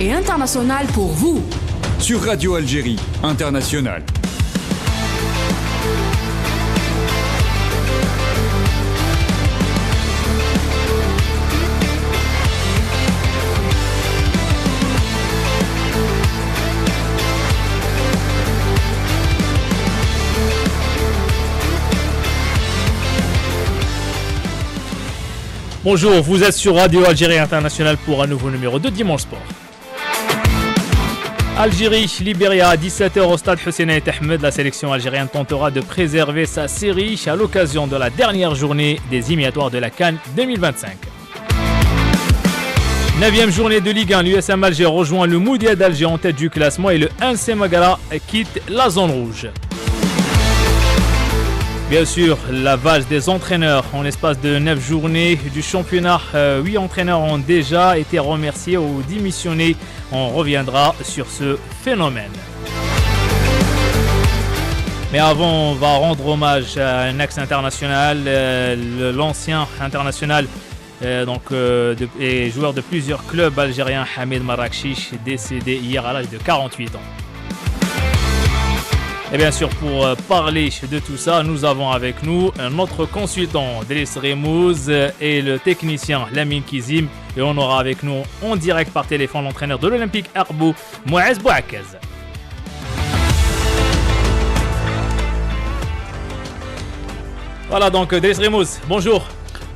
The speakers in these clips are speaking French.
et internationale pour vous. Sur Radio Algérie Internationale. Bonjour, vous êtes sur Radio Algérie Internationale pour un nouveau numéro de Dimanche Sport. Algérie, Libéria à 17h au stade Hussein Ait Ahmed. La sélection algérienne tentera de préserver sa série à l'occasion de la dernière journée des éliminatoires de la CAN 2025. 9e journée de Ligue 1, l'USM Alger rejoint le Moudia d'Alger en tête du classement et le NC Magara quitte la zone rouge. Bien sûr, la valse des entraîneurs en l'espace de 9 journées du championnat. 8 entraîneurs ont déjà été remerciés ou démissionnés. On reviendra sur ce phénomène. Mais avant, on va rendre hommage à un ex-international, l'ancien international et joueur de plusieurs clubs algériens, Hamid Marrakchi, décédé hier à l'âge de 48 ans. Et bien sûr, pour parler de tout ça, nous avons avec nous notre consultant Driss Remouz et le technicien Lamine Kizim. Et on aura avec nous en direct par téléphone l'entraîneur de l'Olympique Arbou, Mouaz Bouakaz. Voilà donc Driss Remouz, bonjour.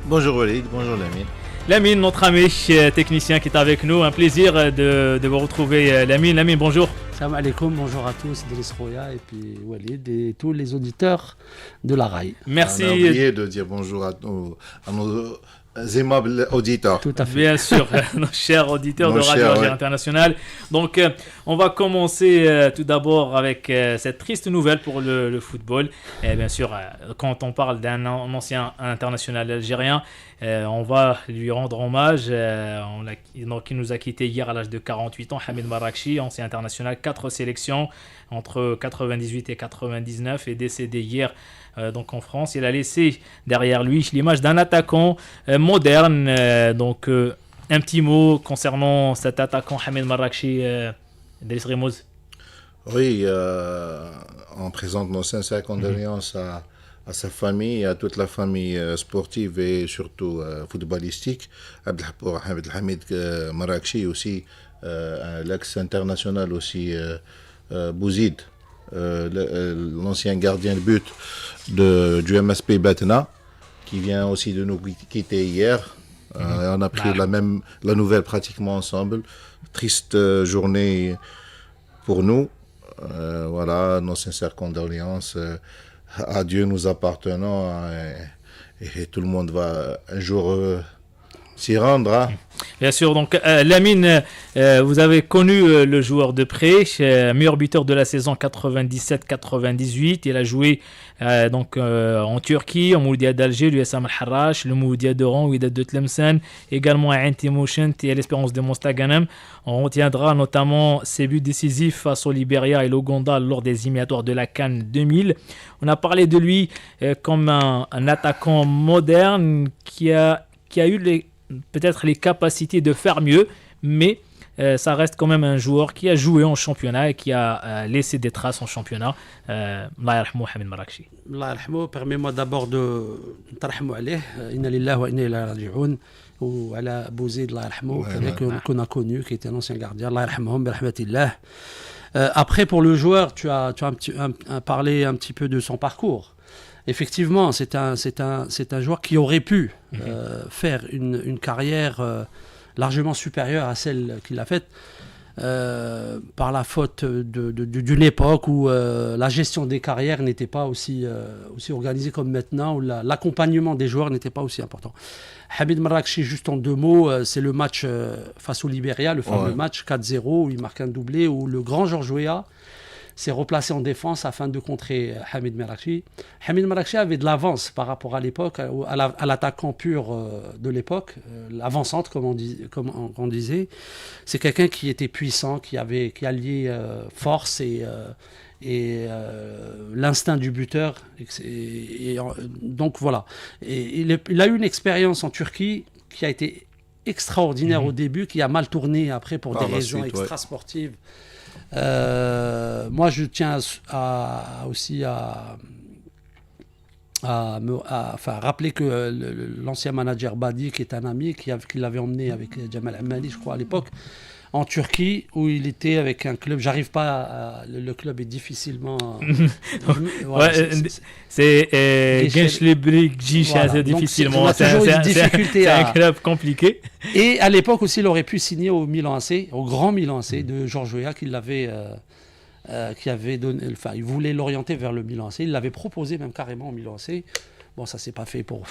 Bonjour Walid, bonjour Lamine. Lamine, notre ami technicien qui est avec nous, un plaisir de vous retrouver Lamine. Lamine, bonjour. Salam alaikum, bonjour à tous, Driss Roya et puis Walid et tous les auditeurs de la RAI. Merci. On a oublié de dire bonjour à nos aimables auditeurs. Tout à fait. Bien sûr, nos chers auditeurs de Radio Algérie Internationale. Donc, on va commencer tout d'abord avec cette triste nouvelle pour le football. Et bien sûr, quand on parle d'un ancien international algérien, on va lui rendre hommage. Qui nous a quitté hier à l'âge de 48 ans, Hamid Marrakchi, ancien international, 4 sélections entre 98 et 99, et décédé hier donc en France. Il a laissé derrière lui l'image d'un attaquant moderne. Un petit mot concernant cet attaquant Hamid Marrakchi, Driss Remouz. Oui, on présente nos sincères condoléances à sa famille, à toute la famille sportive et surtout footballistique. Abdelhamid Marrakchi aussi, l'ex-international aussi, Bouzid, l'ancien gardien de but du MSP Batna, qui vient aussi de nous quitter hier. On a pris la nouvelle pratiquement ensemble. Triste journée pour nous. Voilà, nos sincères condoléances. À Dieu nous appartenons et tout le monde va un jour s'y rendre. Hein. Bien sûr, donc Lamine, vous avez connu le joueur de près, meilleur buteur de la saison 97-98. Il a joué en Turquie, au Moudia d'Alger, l'USM Al-Harrach, le Moudia d'Oran, Wydad de Tlemcen, également à Inti-Moshent et à l'Espérance de Mostaganem. On retiendra notamment ses buts décisifs face au Libéria et l'Ouganda lors des éliminatoires de la CAN 2000. On a parlé de lui comme un attaquant moderne qui a eu peut-être les capacités de faire mieux, mais ça reste quand même un joueur qui a joué en championnat et qui a laissé des traces en championnat. Allah yarhamou Hamid Marrakchi. Allah yarhamou, permets-moi d'abord de tarhamou alayh, inna lillahi wa inna ilayhi raji'un, ou ala Bouzid, Allah yarhamou, qu'on a connu, qui était un ancien gardien, Allah yarhamou, bi rahmatillah. Après, pour le joueur, tu as parlé un petit peu de son parcours. Effectivement, c'est un joueur qui aurait pu faire une carrière largement supérieure à celle qu'il a faite par la faute d'une époque où la gestion des carrières n'était pas aussi organisée comme maintenant, où l'accompagnement des joueurs n'était pas aussi important. Hamid Marrakchi, juste en 2 mots, c'est le match face au Libéria, le fameux match 4-0 où il marque un doublé, où le grand Georges Weah s'est replacé en défense afin de contrer Hamid Marrakchi. Hamid Marrakchi avait de l'avance par rapport à l'époque, à l'attaquant pur de l'époque, l'avant-centre comme on disait. C'est quelqu'un qui était puissant, qui alliait force et l'instinct du buteur. Donc voilà. Et il a eu une expérience en Turquie qui a été extraordinaire au début, qui a mal tourné après pour des raisons extrasportives. Moi, je tiens aussi à rappeler que l'ancien manager Badi, qui est un ami, qui l'avait emmené avec Jamal Amali, je crois, à l'époque, en Turquie, où il était avec un club. J'arrive pas le club est difficilement. Voilà, c'est Gençlerbirlik Gisha, c'est difficilement. C'est un club compliqué. Et à l'époque aussi, il aurait pu signer au Milan AC, au grand Milan AC de Georges Weah, qui avait donné. Enfin, il voulait l'orienter vers le Milan AC. Il l'avait proposé même carrément au Milan AC. Bon, ça s'est pas fait pour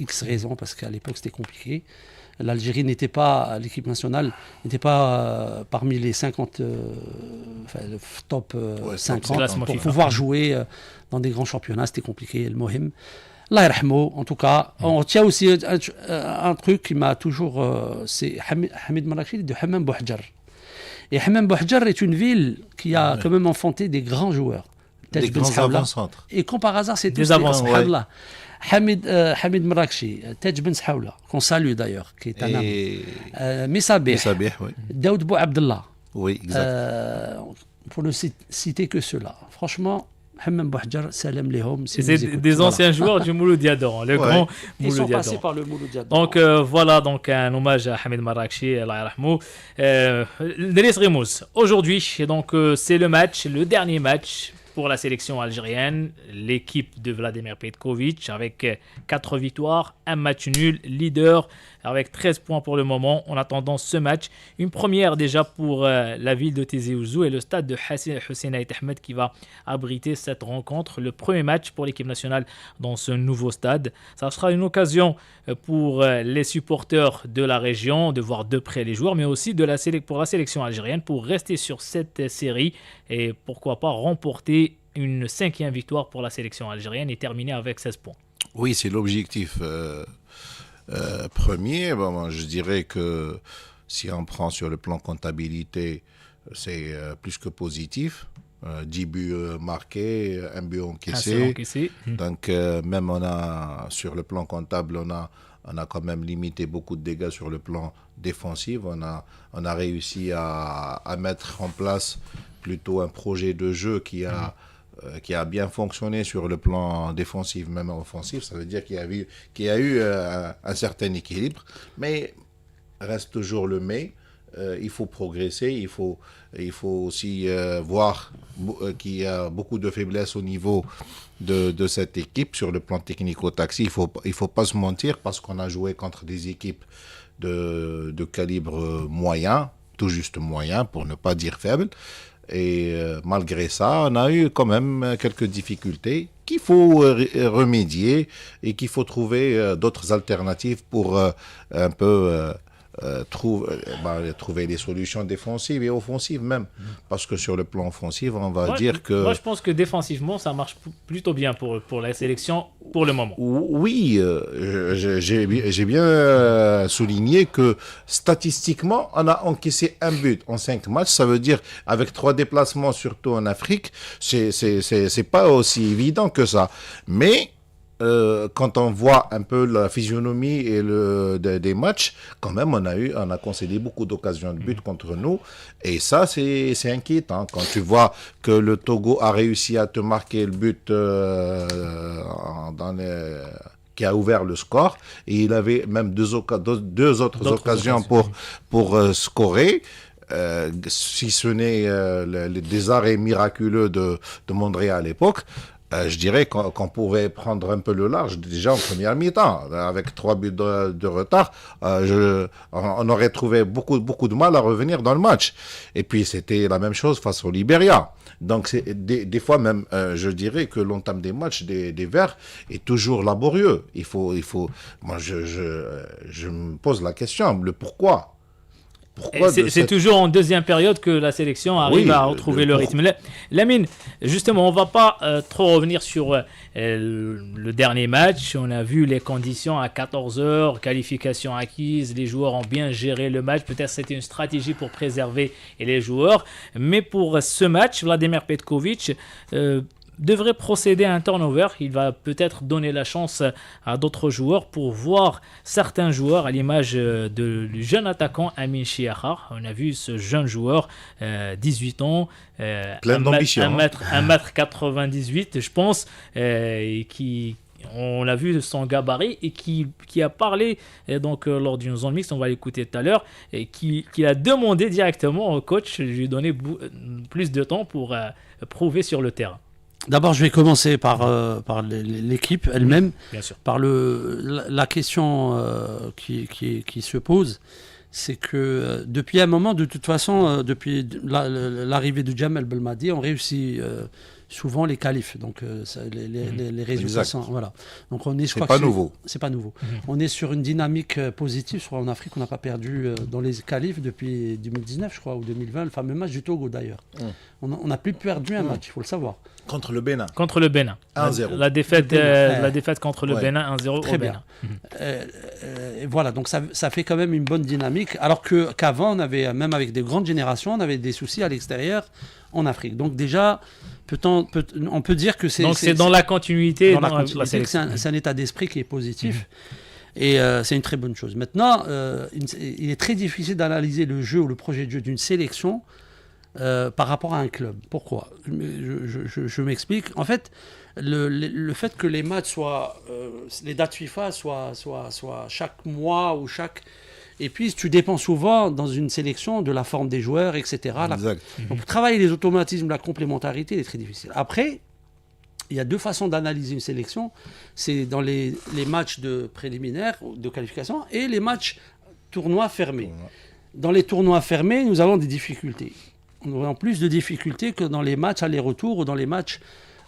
X raisons, parce qu'à l'époque c'était compliqué. L'Algérie n'était pas, l'équipe nationale n'était pas parmi les 50 top 50 pour pouvoir jouer dans des grands championnats. C'était compliqué. Le Mohim, Allah yarhamou. En tout cas, on tient aussi un truc qui m'a toujours, c'est Hamid Marrakchi de Hammam Bouhadjar. Et Hammam Bouhadjar est une ville qui a quand même enfanté des grands joueurs. Des grands avant-centres. Et comme par hasard, c'est des avant-centres. Hamid Marrakchi, Tej Ben Saoula, qu'on salue d'ailleurs, qui est un homme. Messabeh, oui. Daoud Bou Abdallah. Oui, exact. Pour ne citer que cela. Franchement, Hammam Bouhadjar, salam lehom. C'est des anciens joueurs du Mouloud Diador, le grand Mouloud Diador. Ils sont passés par le Mouloud Diador. Donc voilà, donc un hommage à Hamid Marrakchi, Allah yarhamou. Denis Rimous, aujourd'hui, donc c'est le dernier match pour la sélection algérienne, l'équipe de Vladimir Petkovic avec 4 victoires, 1 match nul, leader avec 13 points pour le moment. En attendant ce match, une première déjà pour la ville de Tizi Ouzou et le stade de Hussein Ait Ahmed qui va abriter cette rencontre. Le premier match pour l'équipe nationale dans ce nouveau stade. Ça sera une occasion pour les supporters de la région de voir de près les joueurs, mais aussi pour la sélection algérienne pour rester sur cette série et pourquoi pas remporter une 5e victoire pour la sélection algérienne et terminer avec 16 points. Oui, c'est l'objectif premier. Bon, je dirais que si on prend sur le plan comptabilité, c'est plus que positif. 10 buts marqués, 1 but encaissé. Donc même sur le plan comptable, on a quand même limité beaucoup de dégâts sur le plan défensif. On a réussi à mettre en place plutôt un projet de jeu qui a bien fonctionné sur le plan défensif, même offensif. Ça veut dire qu'il y a eu un certain équilibre, mais reste toujours le mais. Il faut progresser, il faut aussi voir qu'il y a beaucoup de faiblesses au niveau de cette équipe sur le plan technico-tactique. Il faut pas se mentir, parce qu'on a joué contre des équipes de calibre moyen, tout juste moyen pour ne pas dire faible. Et malgré ça, on a eu quand même quelques difficultés qu'il faut remédier et qu'il faut trouver d'autres alternatives pour un peu trouver des solutions défensives et offensives même. Parce que sur le plan offensif, on va dire que... Moi, je pense que défensivement, ça marche plutôt bien pour la sélection pour le moment. Oui, j'ai bien souligné que statistiquement, on a encaissé 1 but en 5 matchs. Ça veut dire, avec 3 déplacements, surtout en Afrique, c'est pas aussi évident que ça. Mais... quand on voit un peu la physionomie et des matchs, quand même, on a concédé beaucoup d'occasions de but contre nous. Et ça, c'est inquiétant. Quand tu vois que le Togo a réussi à te marquer le but qui a ouvert le score, et il avait même deux autres occasions pour scorer. Si ce n'est des arrêts miraculeux de Mondré à l'époque, je dirais qu'on pouvait prendre un peu le large déjà en première mi-temps. Avec 3 buts de retard, on aurait trouvé beaucoup de mal à revenir dans le match. Et puis c'était la même chose face au Libéria. Donc des fois même, je dirais que l'entame des matchs des Verts est toujours laborieux. Moi je me pose la question, le pourquoi. C'est toujours en deuxième période que la sélection arrive à retrouver le rythme. Lamine, justement, on ne va pas trop revenir sur le dernier match. On a vu les conditions à 14h, qualification acquise, les joueurs ont bien géré le match. Peut-être c'était une stratégie pour préserver les joueurs. Mais pour ce match, Vladimir Petkovic devrait procéder à un turnover. Il va peut-être donner la chance à d'autres joueurs pour voir certains joueurs, à l'image du jeune attaquant Amin Chiaha. On a vu ce jeune joueur, 18 ans, plein d'ambition, 1m98, je pense, et qui... On l'a vu de son gabarit et qui a parlé donc lors d'une zone mixte, on va l'écouter tout à l'heure, et qui a demandé directement au coach de lui donner plus de temps pour prouver sur le terrain. D'abord, je vais commencer par l'équipe elle-même, bien sûr. Par la question qui se pose, c'est que depuis un moment, de toute façon, depuis l'arrivée de Jamel Belmadi, on réussit souvent les qualifs, donc les résultats sont, voilà. Donc on est, c'est pas nouveau. C'est pas nouveau. On est sur une dynamique positive. Je crois en Afrique, on n'a pas perdu dans les qualifs depuis 2019, je crois, ou 2020, le fameux match du Togo d'ailleurs. On n'a plus perdu un match, il faut le savoir. Contre le Bénin. 1-0. La défaite contre le Bénin, 1-0 Très au bien. Bénin. Voilà, donc ça fait quand même une bonne dynamique, alors qu'avant, on avait, même avec des grandes générations, on avait des soucis à l'extérieur en Afrique. Donc déjà, on peut dire que c'est... Donc c'est dans la continuité. Dans la continuité, c'est un état d'esprit qui est positif. Et c'est une très bonne chose. Maintenant, il est très difficile d'analyser le jeu ou le projet de jeu d'une sélection par rapport à un club. Pourquoi ? Je m'explique. En fait, le fait que les matchs soient... les dates FIFA soient chaque mois ou chaque... Et puis, tu dépends souvent dans une sélection de la forme des joueurs, etc. Exact. Donc, pour travailler les automatismes, la complémentarité, il est très difficile. Après, il y a deux façons d'analyser une sélection. C'est dans les matchs préliminaires, de qualification, et les matchs tournois fermés. Dans les tournois fermés, nous avons des difficultés. Nous avons plus de difficultés que dans les matchs aller-retour ou dans les matchs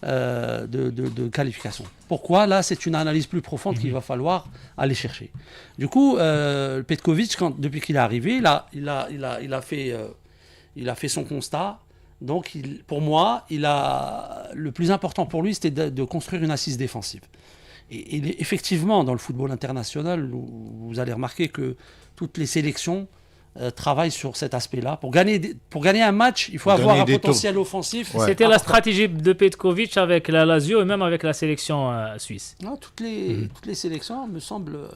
de qualification. Pourquoi ? Là, c'est une analyse plus profonde qu'il va falloir aller chercher. Du coup, Petkovic, depuis qu'il est arrivé, il a fait son constat. Donc, pour moi, le plus important pour lui, c'était de construire une assise défensive. Et effectivement, dans le football international, vous allez remarquer que toutes les sélections travaille sur cet aspect-là. Pour gagner un match, il faut avoir un potentiel offensif. Ouais. C'était la stratégie de Petkovic avec la Lazio et même avec la sélection suisse. Non, toutes les sélections me semblent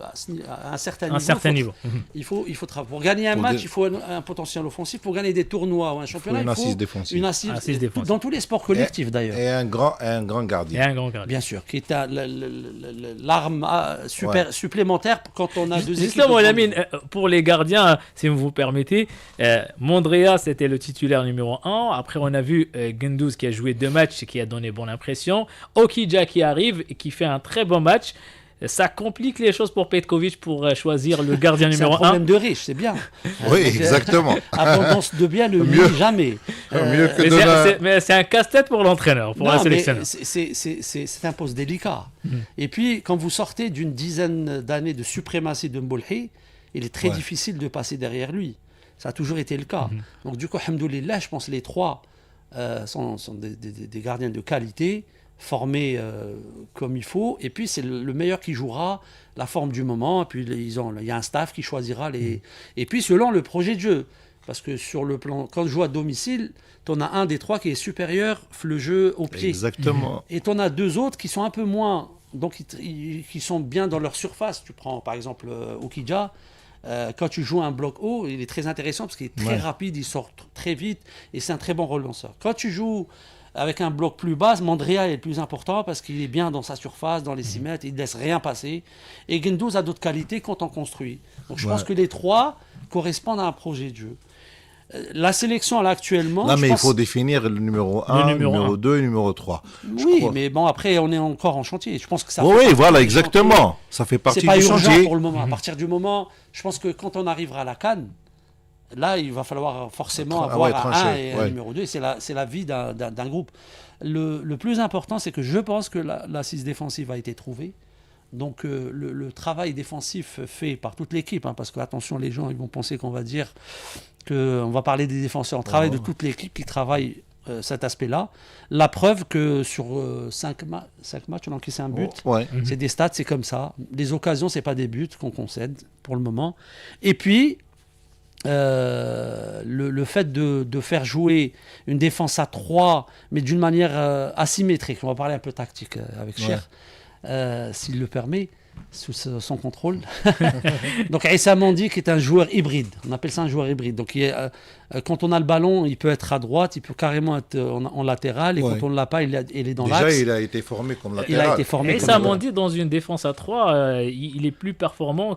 à un certain niveau. Il faut travailler. Pour gagner un match, il faut un potentiel offensif. Pour gagner des tournois ou un championnat, il faut une assise défensive. Dans tous les sports collectifs d'ailleurs. Et un grand gardien. Bien sûr, qui est l'arme supplémentaire quand on a deux équipes. Justement, Lamine, pour les gardiens, si vous permettez, Mondrea c'était le titulaire numéro 1. Après on a vu Guendouzi qui a joué 2 matchs et qui a donné bonne impression. Okidja qui arrive et qui fait un très bon match. Ça complique les choses pour Petkovic pour choisir le gardien numéro 1. C'est un problème de riche, c'est bien. Oui, exactement. Abondance de biens ne nuit jamais. Mais c'est un casse-tête pour l'entraîneur, pour la sélectionneur. C'est un poste délicat. Et puis, quand vous sortez d'une dizaine d'années de suprématie de Mbolhi, il est très difficile de passer derrière lui. Ça a toujours été le cas. Donc du coup, alhamdoulilah, je pense que les trois sont des gardiens de qualité, formés comme il faut. Et puis, c'est le meilleur qui jouera la forme du moment. Et puis, il y a un staff qui choisira les... Et puis, selon le projet de jeu. Parce que sur le plan, quand je joue à domicile, tu en as un des trois qui est supérieur le jeu au pied. Exactement. Et tu en as deux autres qui sont un peu moins... Donc, qui sont bien dans leur surface. Tu prends, par exemple, Okidja. Quand tu joues un bloc haut, il est très intéressant parce qu'il est très rapide, il sort très vite et c'est un très bon relanceur. Quand tu joues avec un bloc plus bas, Mondrea est le plus important parce qu'il est bien dans sa surface, dans les 6 mètres, il ne laisse rien passer. Et Guendouzi a d'autres qualités quand on construit. Donc je pense que les trois correspondent à un projet de jeu. La sélection, là, actuellement... Non, mais il faut définir le numéro 1, le numéro 2 et le numéro 3. Oui, mais bon, après, on est encore en chantier. Je pense que ça voilà, exactement. Ça fait partie du chantier. C'est pas urgent pour le moment. À partir du moment, je pense que quand on arrivera à la CAN, là, il va falloir forcément avoir un 1 et un numéro 2. Et c'est la vie d'un groupe. Le plus important, c'est que je pense que l'assise défensive a été trouvée. Donc le travail défensif fait par toute l'équipe, parce que attention, les gens ils vont penser qu'on va dire qu'on va parler des défenseurs. On travaille de toute l'équipe qui travaille cet aspect-là. La preuve que sur 5 matchs, on a encaissé un but. C'est des stats, c'est comme ça. Les occasions, c'est pas des buts qu'on concède pour le moment. Et puis, le fait de faire jouer une défense à 3, mais d'une manière asymétrique, on va parler un peu tactique avec Cher, s'il le permet, sous son contrôle. Donc Issa Mandi qui est un joueur hybride, on appelle ça un joueur hybride. Donc quand on a le ballon, il peut être à droite, il peut carrément être en latéral, et quand on ne l'a pas, il est dans l'axe. Déjà, il a été formé comme latéral. Il a été formé comme Issa Mandi dans une défense à 3, il est plus performant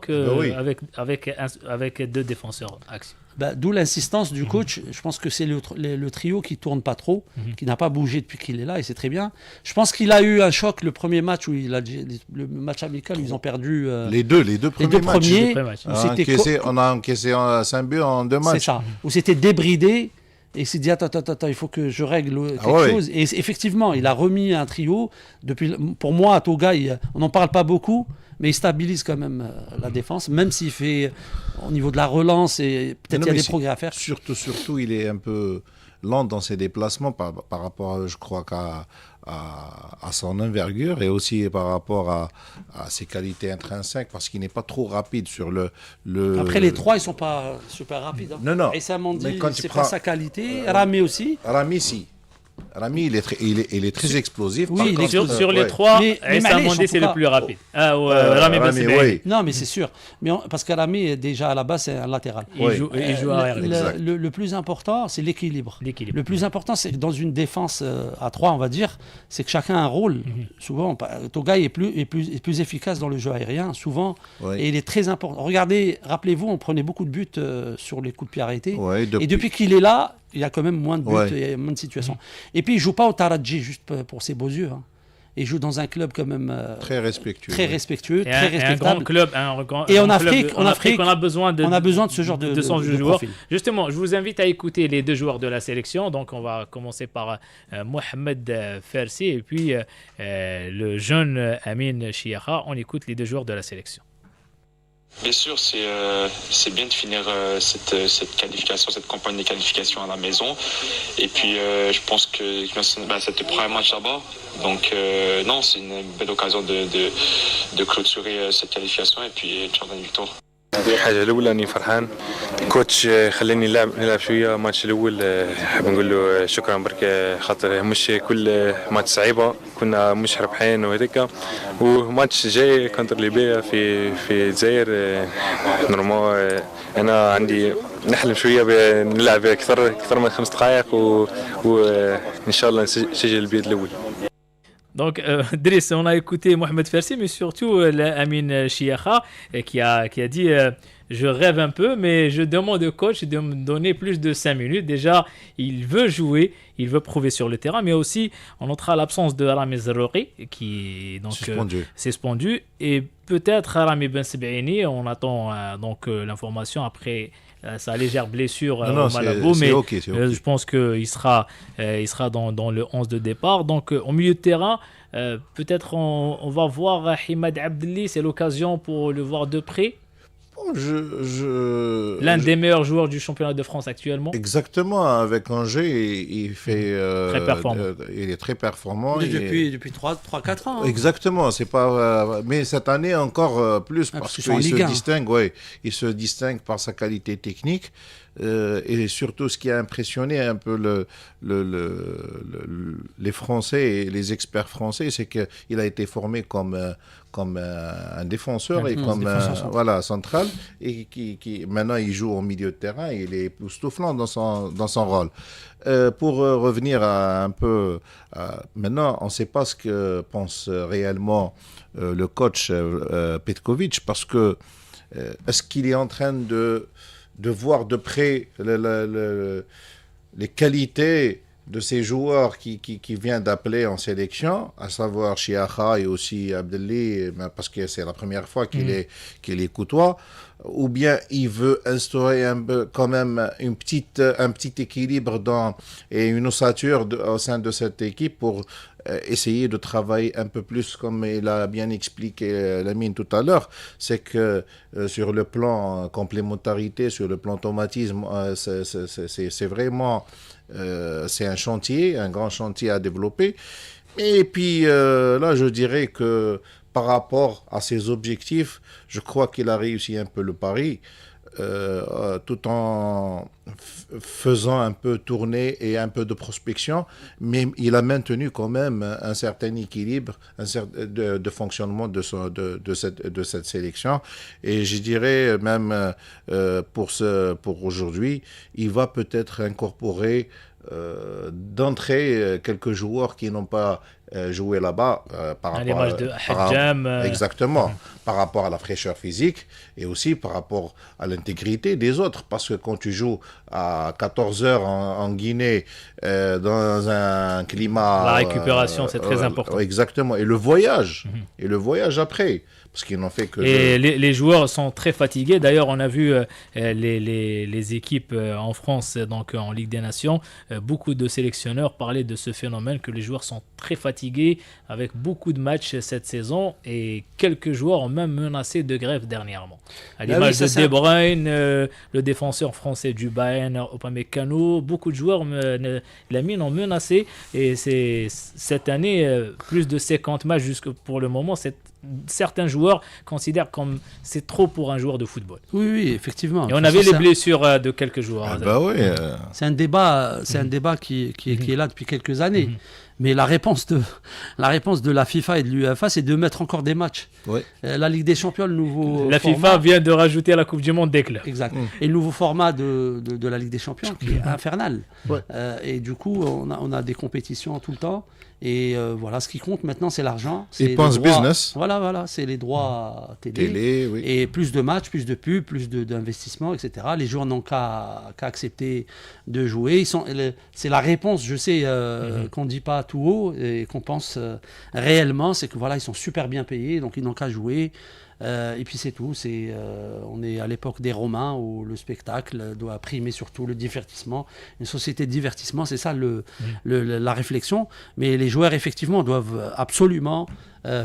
avec deux défenseurs axiaux. D'où l'insistance du coach. Je pense que c'est le trio qui tourne pas trop, qui n'a pas bougé depuis qu'il est là, et c'est très bien. Je pense qu'il a eu un choc le premier match où le match amical, ils ont perdu les deux premiers matchs. On a encaissé 5 buts en 2 matchs. C'est ça, où c'était débridé. Et il s'est dit attends, il faut que je règle quelque chose. Et effectivement, il a remis un trio. Pour moi, à Toga, on n'en parle pas beaucoup, mais il stabilise quand même la défense, même s'il fait au niveau de la relance, et peut-être il y a des progrès à faire. Surtout, il est un peu lent dans ses déplacements par rapport, je crois, à son envergure, et aussi par rapport à ses qualités intrinsèques, parce qu'il n'est pas trop rapide sur le... Après, les trois, ils ne sont pas super rapides. Hein. Non. Issa Mandi, c'est pas sa qualité. Rami aussi. Rami, si. Rami, il est très explosif. Oui, sur les trois, Issa Mandi, c'est le plus rapide. Rami, oui. Non, mais c'est sûr. Parce que Rami, déjà, à la base, c'est un latéral. Il joue arrière. Le plus important, c'est l'équilibre. Le plus important, c'est que dans une défense à 3, on va dire, c'est que chacun a un rôle. Souvent, Toga est plus efficace dans le jeu aérien, souvent. Et il est très important. Regardez, rappelez-vous, on prenait beaucoup de buts sur les coups de pied arrêtés. Et depuis qu'il est là, il y a quand même moins de buts et moins de situations. Et puis, il ne joue pas au Taraji juste pour ses beaux yeux. Hein. Il joue dans un club quand même très respectueux. Très respectueux, très respectable. Un grand club. Et en Afrique, on a besoin de ce genre de joueurs. profil. Justement, je vous invite à écouter les deux joueurs de la sélection. Donc, on va commencer par Mohamed Fersi et puis le jeune Amin Chiaha. On écoute les deux joueurs de la sélection. Bien sûr, c'est bien de finir cette qualification, cette campagne de qualification à la maison. Et puis, je pense que c'était le premier match là-bas. Donc, non, c'est une belle occasion de clôturer cette qualification et puis de faire une victoire. الحاجة الأولى أني فرحان كوتش خلاني نلعب شوية ماتش الأول حاب نقول له شكرا برك خاطر مش كل ماتش صعيبة كنا مش ربحين وهذيك وماتش جاي كونتر ليبيا في الجزائر نورمال أنا عندي نحلم شوية بنلعب أكثر من 5 دقائق وإن شاء الله نسجل البيد الأول. Donc, Driss, on a écouté Mohamed Fersi, mais surtout Amin Chiaha, qui a dit je rêve un peu, mais je demande au coach de me donner plus de 5 minutes. Déjà, il veut jouer, il veut prouver sur le terrain, mais aussi, on notera l'absence de Rami Zarrouri, qui est donc suspendu. Et peut-être Rami Ben Sebaini, on attend l'information après sa légère blessure au Malabo, mais okay. Je pense qu'il sera dans le 11 de départ. Donc au milieu de terrain, peut-être on va voir Himad Abdelli, c'est l'occasion pour le voir de près. L'un des meilleurs joueurs du championnat de France actuellement. Exactement, avec Angers, il fait très performant. Il est très performant. Depuis 3-4 ans. Hein. Exactement, c'est pas mais cette année encore plus parce qu'il il se distingue par sa qualité technique. Et surtout, ce qui a impressionné un peu les Français et les experts français, c'est qu'il a été formé comme un défenseur et comme central, et qui maintenant il joue au milieu de terrain et il est époustouflant dans son rôle. Pour revenir maintenant, on ne sait pas ce que pense réellement le coach Petkovic, parce que est-ce qu'il est en train de voir de près les qualités de ces joueurs qui viennent d'appeler en sélection, à savoir Chiaha et aussi Abdelli, parce que c'est la première fois qu'il les côtoie, ou bien il veut instaurer quand même un petit équilibre et une ossature au sein de cette équipe pour essayer de travailler un peu plus, comme il a bien expliqué Lamine tout à l'heure, c'est que sur le plan complémentarité, sur le plan automatisme, c'est vraiment c'est un chantier, un grand chantier à développer. Et puis là, je dirais que par rapport à ses objectifs, je crois qu'il a réussi un peu le pari. tout en faisant un peu tourner et un peu de prospection, mais il a maintenu quand même un certain équilibre de fonctionnement de cette sélection. Et je dirais même pour aujourd'hui, il va peut-être incorporer d'entrée quelques joueurs qui n'ont pas joué là-bas par rapport l'image de Hadjam. Exactement, par rapport à la fraîcheur physique et aussi par rapport à l'intégrité des autres. Parce que quand tu joues à 14 heures en Guinée, dans un climat... La récupération, c'est très important. Exactement. Et le voyage. Et le voyage après. Parce qu'ils n'ont fait que... Et les joueurs sont très fatigués. D'ailleurs, on a vu les équipes en France, donc en Ligue des Nations, beaucoup de sélectionneurs parlaient de ce phénomène que les joueurs sont très fatigués avec beaucoup de matchs cette saison et quelques joueurs ont même menacé de grève dernièrement. À l'image de De Bruyne, le défenseur français du Bayern, Upamecano, beaucoup de joueurs, Lamine, ont menacé et cette année, plus de 50 matchs pour le moment, certains joueurs considèrent comme c'est trop pour un joueur de football. Oui, effectivement. Et on avait les blessures de quelques joueurs. C'est un débat, qui est là depuis quelques années. Mais la réponse de la FIFA et de l'UEFA, c'est de mettre encore des matchs. Ouais. La Ligue des Champions, le nouveau La format, FIFA vient de rajouter la Coupe du Monde des clubs. Exact. Et le nouveau format de la Ligue des Champions, qui est infernal. Ouais. Et du coup, on a des compétitions tout le temps. Et voilà, ce qui compte maintenant, c'est l'argent. Ils pensent business. Voilà, c'est les droits télé, oui. Et plus de matchs, plus de pubs, plus d'investissements, etc. Les joueurs n'ont qu'à accepter de jouer. C'est la réponse, je sais, qu'on ne dit pas tout haut et qu'on pense réellement, c'est que voilà, ils sont super bien payés, donc ils n'ont qu'à jouer. Et puis c'est tout. On est à l'époque des Romains où le spectacle doit primer surtout le divertissement. Une société de divertissement, c'est ça la réflexion. Mais les joueurs, effectivement, doivent absolument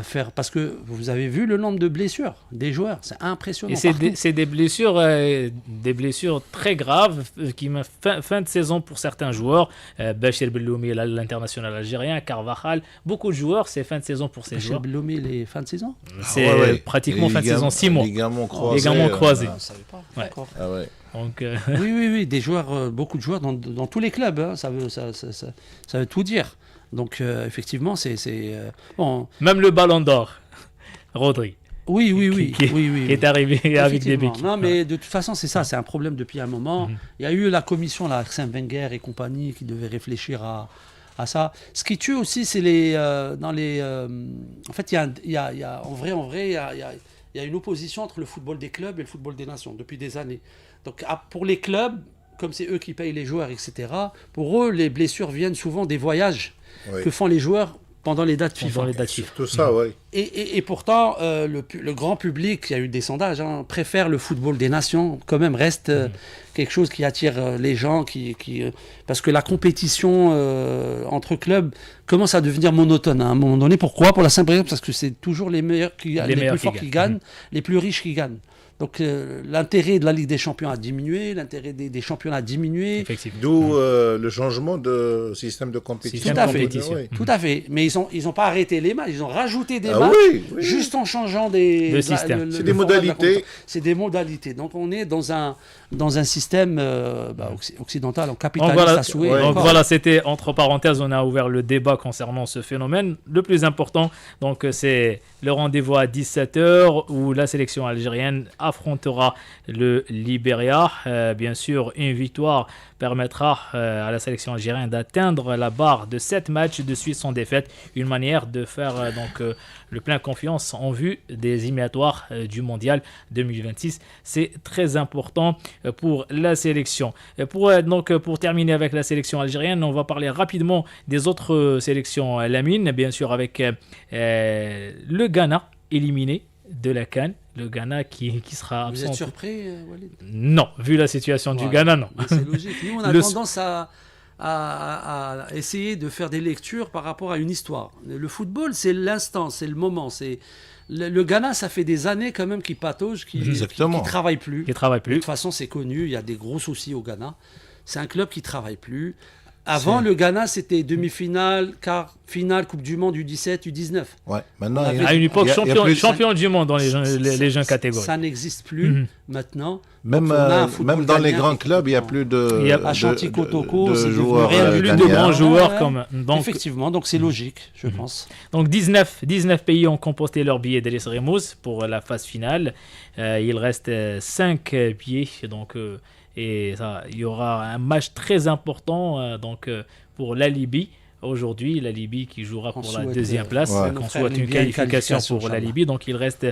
faire... Parce que vous avez vu le nombre de blessures des joueurs. C'est impressionnant. Et c'est des blessures très graves qui mettent fin de saison pour certains joueurs. Bachir Belloumi, l'international algérien, Carvajal, beaucoup de joueurs, c'est fin de saison pour ces joueurs. Bachir Belloumi, les fins de saison C'est pratiquement fin de saison, 6 mois. Ligaments croisés. Je ne savais pas. Ouais. D'accord. Ah ouais. Donc, oui, des joueurs, beaucoup de joueurs dans tous les clubs. Hein, ça veut tout dire. Donc, effectivement, c'est bon. Même le Ballon d'Or, Rodri. Oui. Qui est arrivé avec des béquilles. Non, mais de toute façon, c'est ça, c'est un problème depuis un moment. Il y a eu la commission, là, Arsène Wenger et compagnie, qui devait réfléchir à ça. Ce qui tue aussi, c'est en fait, il y a en vrai, il y a une opposition entre le football des clubs et le football des nations depuis des années. Donc, pour les clubs, comme c'est eux qui payent les joueurs, etc., pour eux, les blessures viennent souvent des voyages que font les joueurs pendant les dates FIFA. Tout ça, oui. Et pourtant, le grand public, il y a eu des sondages, préfère le football des nations, quand même reste quelque chose qui attire les gens, parce que la compétition entre clubs commence à devenir monotone à un moment donné. Pourquoi ? Pour la simple raison, parce que c'est toujours les meilleurs les plus forts qui gagnent, les plus riches qui gagnent. Donc l'intérêt de la Ligue des Champions a diminué, l'intérêt des championnats a diminué. D'où le changement de système de compétition. Tout à fait. Mais ils n'ont pas arrêté les matchs, ils ont rajouté des matchs juste en changeant le système. C'est des modalités. C'est des modalités. Donc on est dans un système occidental, en capitaliste à souhait. Donc voilà, c'était entre parenthèses, on a ouvert le débat concernant ce phénomène. Le plus important, donc c'est le rendez-vous à 17h où la sélection algérienne affrontera le Libéria. Bien sûr, une victoire permettra à la sélection algérienne d'atteindre la barre de 7 matchs de suite sans défaite. Une manière de faire le plein confiance en vue des éliminatoires du Mondial 2026. C'est très important pour la sélection. Pour terminer avec la sélection algérienne, on va parler rapidement des autres sélections. Lamine, bien sûr, avec le Ghana éliminé de la CAN. Le Ghana qui sera absent. Vous êtes surpris, Walid ? Non, vu la situation du Ghana, non. Mais c'est logique. Nous, on a tendance à essayer de faire des lectures par rapport à une histoire. Le football, c'est l'instant, c'est le moment. Le Ghana, ça fait des années quand même qu'il patauge, qui ne travaille plus. De toute façon, c'est connu, il y a des gros soucis au Ghana. C'est un club qui ne travaille plus. Avant, le Ghana, c'était demi-finale, quart, finale, Coupe du Monde, U17, U19. Ouais, maintenant, À une époque, champion du monde dans les jeunes catégories. Ça n'existe plus maintenant. Même dans les grands clubs, il n'y a plus de Ashanti Kotoko, c'est joueurs. Plus de grands joueurs comme. Donc, effectivement, donc c'est logique, je pense. Donc 19 pays ont composté leur billet d'Elis Remous pour la phase finale. Il reste 5 billets. Donc, et ça, il y aura un match très important pour la Libye. Aujourd'hui, la Libye qui jouera pour la deuxième place. Ouais. On souhaite une qualification pour la Libye. Donc, il reste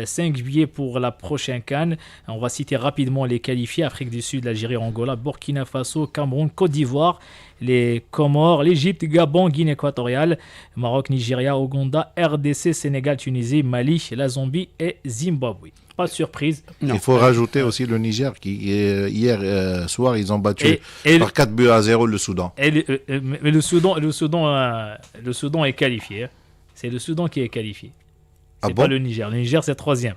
5 billets pour la prochaine CAN. On va citer rapidement les qualifiés. Afrique du Sud, l'Algérie, Angola, Burkina Faso, Cameroun, Côte d'Ivoire, les Comores, l'Égypte, Gabon, Guinée équatoriale, Maroc, Nigeria, Ouganda, RDC, Sénégal, Tunisie, Mali, la Zambie et Zimbabwe. Pas de surprise. Il faut rajouter aussi le Niger qui hier soir ils ont battu par 4-0 le Soudan. Mais le Soudan est qualifié. C'est le Soudan qui est qualifié. C'est pas le Niger. Le Niger c'est 3e.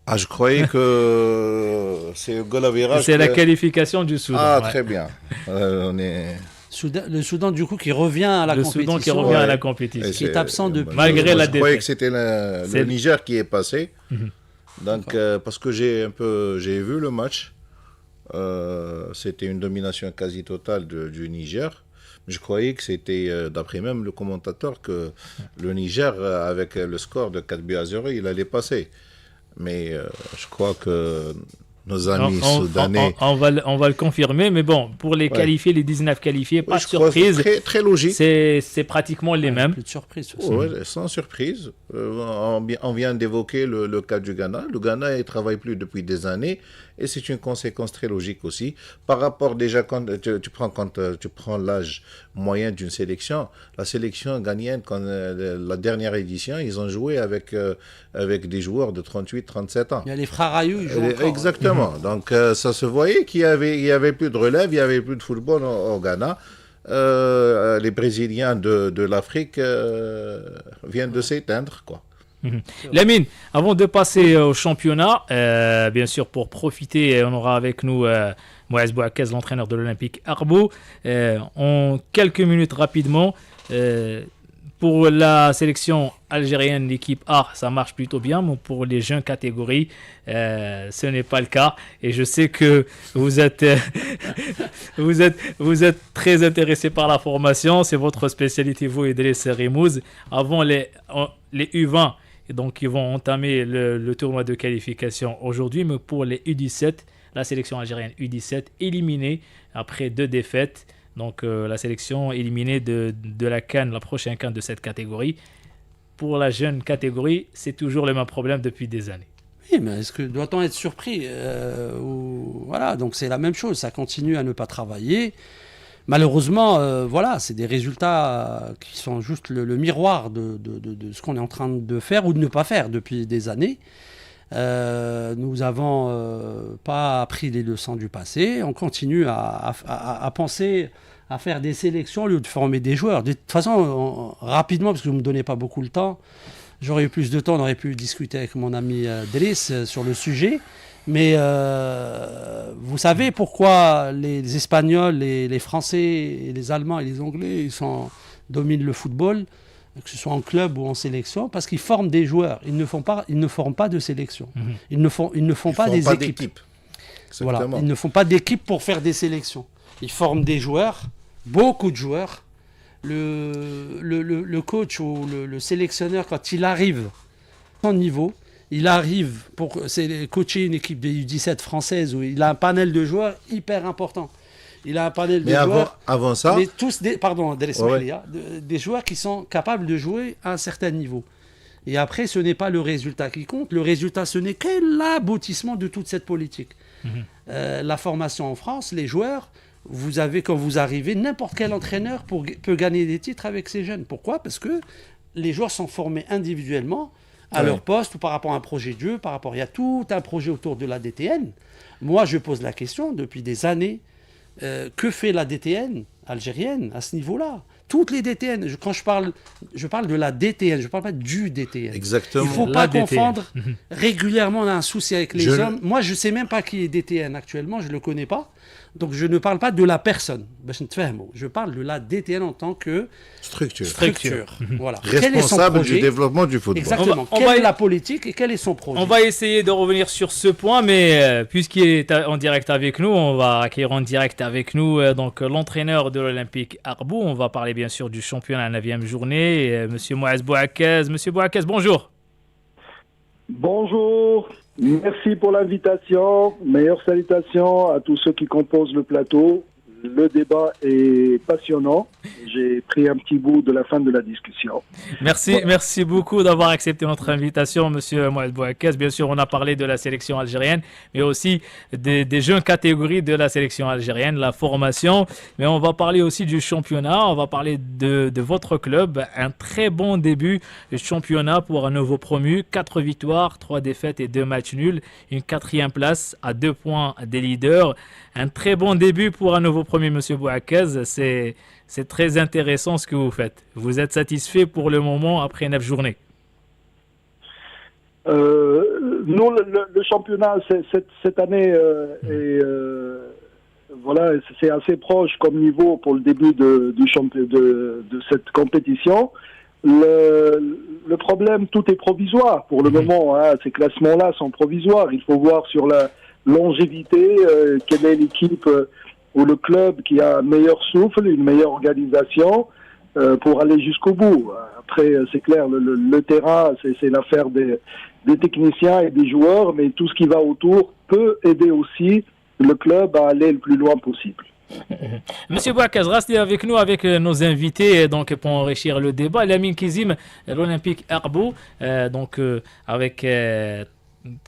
Ah, je croyais que c'est le goal average. C'est la qualification du Soudan. Ah, très bien. Le Soudan, du coup, qui revient à la compétition. Le Soudan qui revient à la compétition. Qui est absent depuis. Malgré la défaite. Je croyais que c'était le Niger qui est passé. Donc, parce que j'ai vu le match, c'était une domination quasi totale du Niger. Je croyais que c'était, d'après même le commentateur, que le Niger, avec le score de 4-0, il allait passer. Mais je crois que nos amis soudanais... On va le confirmer, mais bon, pour les qualifiés, les 19 qualifiés, pas de surprise. C'est très logique. C'est pratiquement les mêmes. Plus de surprise. Sans surprise. On vient d'évoquer le cas du Ghana. Le Ghana, il ne travaille plus depuis des années et c'est une conséquence très logique aussi. Par rapport déjà, quand tu prends l'âge moyen d'une sélection, la sélection ghanéenne, quand la dernière édition, ils ont joué avec des joueurs de 38-37 ans. Il y a les frères Ayou, ils jouent encore. Exactement. Donc ça se voyait qu'il y avait plus de relève, il n'y avait plus de football au Ghana. Les Brésiliens de l'Afrique viennent de s'éteindre, quoi. Lamine, avant de passer au championnat, bien sûr pour profiter, on aura avec nous Moïse Bouakez, l'entraîneur de l'Olympique Arbo. En quelques minutes rapidement, pour la sélection algérienne, l'équipe A, ça marche plutôt bien, mais pour les jeunes catégories, ce n'est pas le cas. Et je sais que vous êtes très intéressé par la formation. C'est votre spécialité, vous, Idriss Remous. Avant les U20, donc ils vont entamer le tournoi de qualification aujourd'hui, mais pour les U17, la sélection algérienne U17 éliminée après 2 défaites. Donc la sélection éliminée de la CAN, la prochaine CAN de cette catégorie. Pour la jeune catégorie, c'est toujours le même problème depuis des années. Oui, mais doit-on être surpris Voilà, donc c'est la même chose, ça continue à ne pas travailler. Malheureusement, voilà, c'est des résultats qui sont juste le miroir de ce qu'on est en train de faire ou de ne pas faire depuis des années. Nous n'avons pas appris les leçons du passé. On continue à penser à faire des sélections au lieu de former des joueurs. De toute façon, rapidement, parce que vous ne me donnez pas beaucoup le temps, j'aurais eu plus de temps, on aurait pu discuter avec mon ami Driss sur le sujet. Mais vous savez pourquoi les Espagnols, les Français, et les Allemands et les Anglais dominent le football, que ce soit en club ou en sélection, parce qu'ils forment des joueurs. Ils ne forment pas de sélection. Ils ne font pas des équipes. Voilà. Ils ne font pas d'équipe pour faire des sélections. Ils forment des joueurs, beaucoup de joueurs. Le coach ou le sélectionneur, quand il arrive à son niveau, il arrive pour coacher une équipe de U17 française où il a un panel de joueurs hyper important. Il a un panel de joueurs. Avant ça. Mais tous des joueurs qui sont capables de jouer à un certain niveau. Et après, ce n'est pas le résultat qui compte. Le résultat, ce n'est que l'aboutissement de toute cette politique. La formation en France, les joueurs, quand vous arrivez, n'importe quel entraîneur peut gagner des titres avec ces jeunes. Pourquoi ? Parce que les joueurs sont formés individuellement à leur poste ou par rapport à un projet de jeu, il y a tout un projet autour de la DTN. Moi, je pose la question depuis des années, que fait la DTN algérienne à ce niveau-là. Toutes les DTN, quand je parle de la DTN, je ne parle pas du DTN. Exactement. Il ne faut La pas DTN. confondre. Régulièrement, on a un souci avec les hommes. Moi, je ne sais même pas qui est DTN actuellement, je ne le connais pas. Donc, je ne parle pas de la personne. Je parle de la DTN en tant que structure. Voilà. Quel est son Responsable projet du développement du football. Exactement. On Quelle va- est la politique et quel est son projet? On va essayer de revenir sur ce point, mais puisqu'il est en direct avec nous, on va accueillir en direct avec nous donc l'entraîneur de l'Olympique Arbou. On va parler bien sûr du championnat à la 9e journée, Monsieur Moaz Bouakez. Monsieur Bouakez, bonjour. Bonjour, merci pour l'invitation. Meilleures salutations à tous ceux qui composent le plateau. Le débat est passionnant. J'ai pris un petit bout de la fin de la discussion. Merci beaucoup d'avoir accepté notre invitation, Monsieur Moaz Bouakez. Bien sûr, on a parlé de la sélection algérienne, mais aussi des jeunes catégories de la sélection algérienne, la formation. Mais on va parler aussi du championnat. On va parler de votre club. Un très bon début de championnat pour un nouveau promu. 4 victoires, 3 défaites et 2 matchs nuls. Une 4e place à 2 points des leaders. Un très bon début pour un nouveau premier, Monsieur Bouakez. C'est très intéressant ce que vous faites. Vous êtes satisfait pour le moment après 9 journées? Nous, le championnat cette année voilà, c'est assez proche comme niveau pour le début de cette compétition. Le problème, tout est provisoire pour le moment. Hein. Ces classements-là sont provisoires. Il faut voir sur la longévité, quelle est l'équipe ou le club qui a un meilleur souffle, une meilleure organisation pour aller jusqu'au bout. Après, c'est clair, le terrain, c'est l'affaire des techniciens et des joueurs, mais tout ce qui va autour peut aider aussi le club à aller le plus loin possible. Monsieur Bouakez, restez avec nous avec nos invités donc pour enrichir le débat. Lamine Kizim, l'Olympique Arbou, avec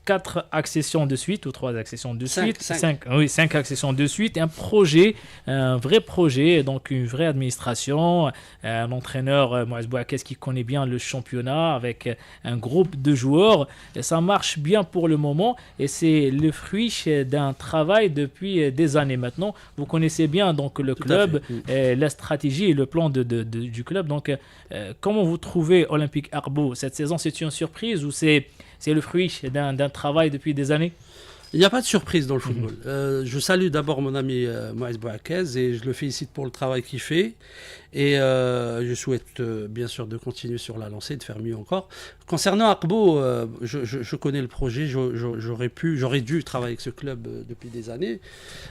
4 accessions de suite ou 3 accessions de suite, 5 accessions de suite, un projet, un vrai projet, donc une vraie administration, un entraîneur Moaz Bouakez qui connaît bien le championnat avec un groupe de joueurs, et ça marche bien pour le moment et c'est le fruit d'un travail depuis des années maintenant. Vous connaissez bien donc le club, la stratégie et le plan du club. Donc comment vous trouvez Olympique Arbou cette saison? C'est une surprise ou c'est le fruit d'un travail depuis des années? Il n'y a pas de surprise dans le football. Je salue d'abord mon ami Moaz Bouakez et je le félicite pour le travail qu'il fait. Et je souhaite bien sûr de continuer sur la lancée, de faire mieux encore. Concernant Arbou, je connais le projet, j'aurais dû travailler avec ce club depuis des années.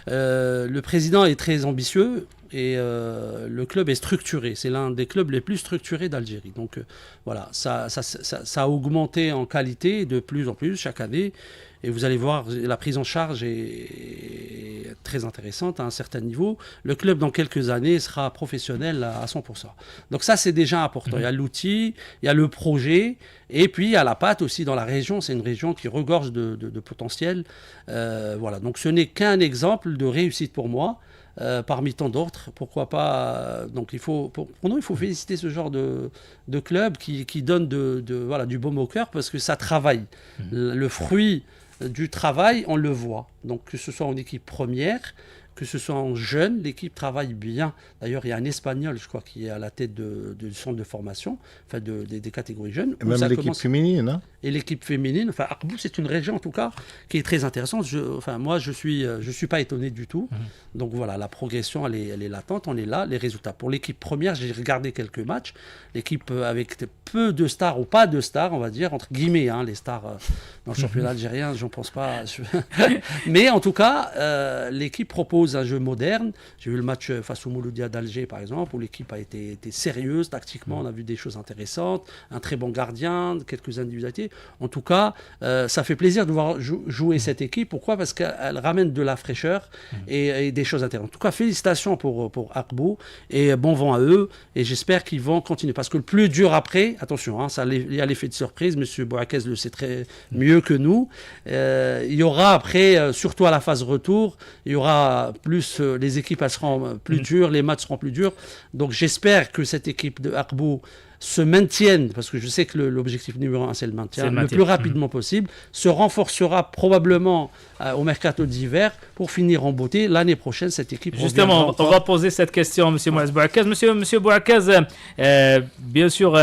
Le président est très ambitieux et le club est structuré. C'est l'un des clubs les plus structurés d'Algérie. Donc voilà, ça a augmenté en qualité de plus en plus chaque année. Et vous allez voir, la prise en charge est très intéressante à un certain niveau. Le club, dans quelques années, sera professionnel à 100%. Donc ça, c'est déjà important. Il y a l'outil, il y a le projet, et puis il y a la patte aussi dans la région. C'est une région qui regorge de potentiel. Voilà. Donc ce n'est qu'un exemple de réussite pour moi. Parmi tant d'autres, pourquoi pas. Donc pour nous, il faut féliciter ce genre de club qui donne du baume au cœur parce que ça travaille. Le fruit du travail, on le voit. Donc que ce soit en équipe première, que ce soit en jeune, l'équipe travaille bien. D'ailleurs, il y a un Espagnol, je crois, qui est à la tête du centre de formation, enfin des catégories jeunes. Et même l'équipe féminine, hein. Et l'équipe féminine, enfin Arbou, c'est une région en tout cas qui est très intéressante. Moi, je suis pas étonné du tout. Donc voilà, la progression, elle est latente, on est là. Les résultats pour l'équipe première, j'ai regardé quelques matchs. L'équipe avec peu de stars ou pas de stars, on va dire entre guillemets, hein, les stars dans le championnat algérien, j'en pense pas. Mais en tout cas, l'équipe propose un jeu moderne. J'ai vu le match face au Mouloudia d'Alger, par exemple, où l'équipe a été sérieuse tactiquement. On a vu des choses intéressantes, un très bon gardien, quelques individualités. En tout cas, ça fait plaisir de voir jouer cette équipe. Pourquoi? Parce qu'elle ramène de la fraîcheur et des choses intéressantes. En tout cas, félicitations pour Arbou et bon vent à eux. Et j'espère qu'ils vont continuer. Parce que le plus dur après, attention, hein, il y a l'effet de surprise. Monsieur Bouakez le sait très mieux que nous. Il y aura après, surtout à la phase retour, il y aura plus, les équipes elles seront plus dures, les matchs seront plus durs. Donc j'espère que cette équipe de Arbou se maintiennent, parce que je sais que l'objectif numéro 1 c'est le maintien, le plus rapidement possible, se renforcera probablement au mercato d'hiver pour finir en beauté. L'année prochaine, cette équipe... Justement, on va poser cette question à M. Moaz Bouakaz. Monsieur Bouakaz, bien sûr,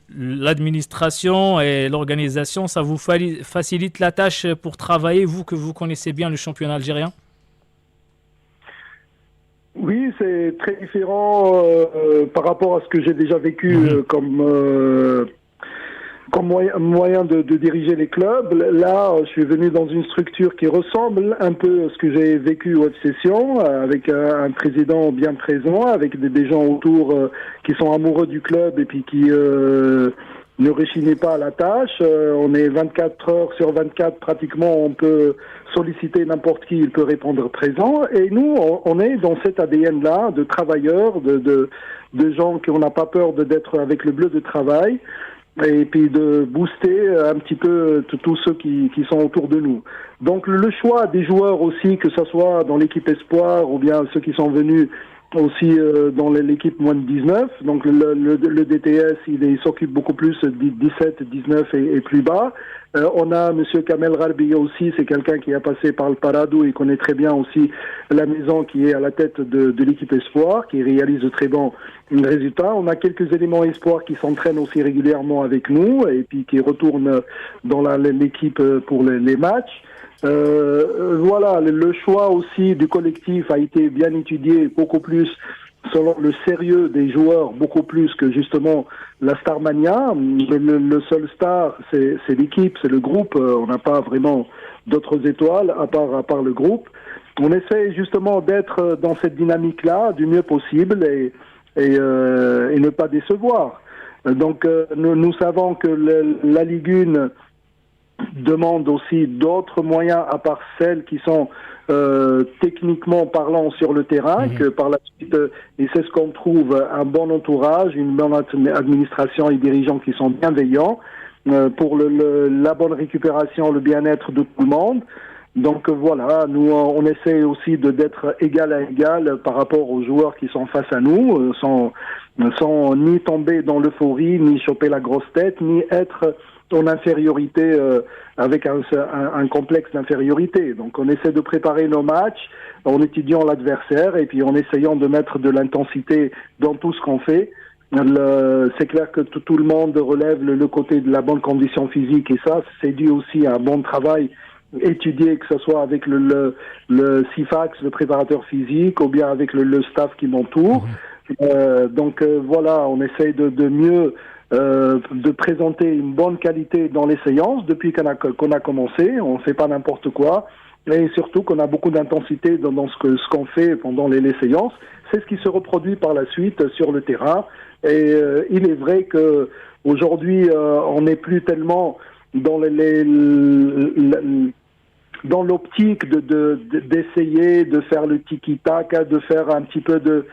l'administration et l'organisation, ça vous facilite la tâche pour travailler, vous que vous connaissez bien le championnat algérien? Oui, c'est très différent par rapport à ce que j'ai déjà vécu comme moyen de diriger les clubs. Là, je suis venu dans une structure qui ressemble un peu à ce que j'ai vécu au F-Session, avec un président bien présent, avec des gens autour qui sont amoureux du club et puis qui ne réchignaient pas à la tâche. On est 24 heures sur 24 pratiquement, on peut solliciter n'importe qui, il peut répondre présent. Et nous, on est dans cet ADN-là de travailleurs, de gens qui on n'a pas peur d'être avec le bleu de travail, et puis de booster un petit peu tous ceux qui sont autour de nous. Donc le choix des joueurs aussi, que ce soit dans l'équipe Espoir ou bien ceux qui sont venus aussi dans l'équipe moins de 19. Donc le DTS, il s'occupe beaucoup plus de 17, 19 et plus bas. On a Monsieur Kamel Ralbi aussi, c'est quelqu'un qui a passé par le Paradou et connaît très bien aussi la maison qui est à la tête de l'équipe Espoir, qui réalise de très bons résultats. On a quelques éléments Espoir qui s'entraînent aussi régulièrement avec nous et puis qui retournent dans l'équipe pour les matchs. Voilà, le choix aussi du collectif a été bien étudié, beaucoup plus selon le sérieux des joueurs, beaucoup plus que justement la Starmania. Le seul star, c'est l'équipe, c'est le groupe. On n'a pas vraiment d'autres étoiles à part le groupe. On essaie justement d'être dans cette dynamique-là du mieux possible et ne pas décevoir. Donc nous savons que la Ligue 1 demande aussi d'autres moyens à part celles qui sont techniquement parlant sur le terrain, que par la suite, et c'est ce qu'on trouve, un bon entourage, une bonne administration et dirigeants qui sont bienveillants pour la bonne récupération, le bien-être de tout le monde. Donc voilà, nous on essaie aussi d'être égal à égal par rapport aux joueurs qui sont face à nous, sans ni tomber dans l'euphorie, ni choper la grosse tête, ni être en infériorité avec un complexe d'infériorité. Donc on essaie de préparer nos matchs en étudiant l'adversaire et puis en essayant de mettre de l'intensité dans tout ce qu'on fait. C'est clair que tout le monde relève le côté de la bonne condition physique et ça, c'est dû aussi à un bon travail étudié, que ce soit avec le CIFAX, le préparateur physique, ou bien avec le staff qui m'entoure. Donc voilà, on essaye de mieux de présenter une bonne qualité dans les séances depuis qu'on a commencé. On ne fait pas n'importe quoi et surtout qu'on a beaucoup d'intensité dans ce qu'on fait pendant les séances. C'est ce qui se reproduit par la suite sur le terrain. Et il est vrai que aujourd'hui on n'est plus tellement dans dans l'optique d'essayer de faire le tiki-taka, de faire un petit peu de